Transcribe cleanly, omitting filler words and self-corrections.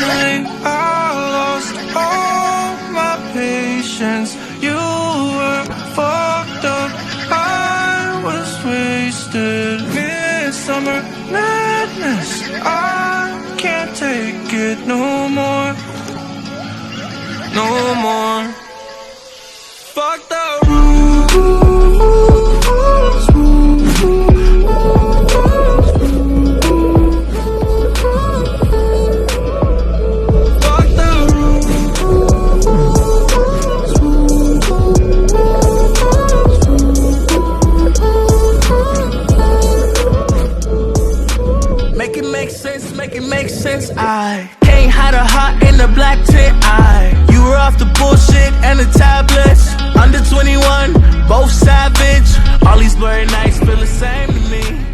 Suddenly I lost all my patience. You were fucked up, I was wasted. Midsummer madness, I can't take it no more. No more. Fuck the rules. Fuck the rules. Make it make sense, make it make sense. I can't hide a heart in the black tent. You were off the bullshit and the tablets. Under 21, both savage. All these blurry nights feel the same to me.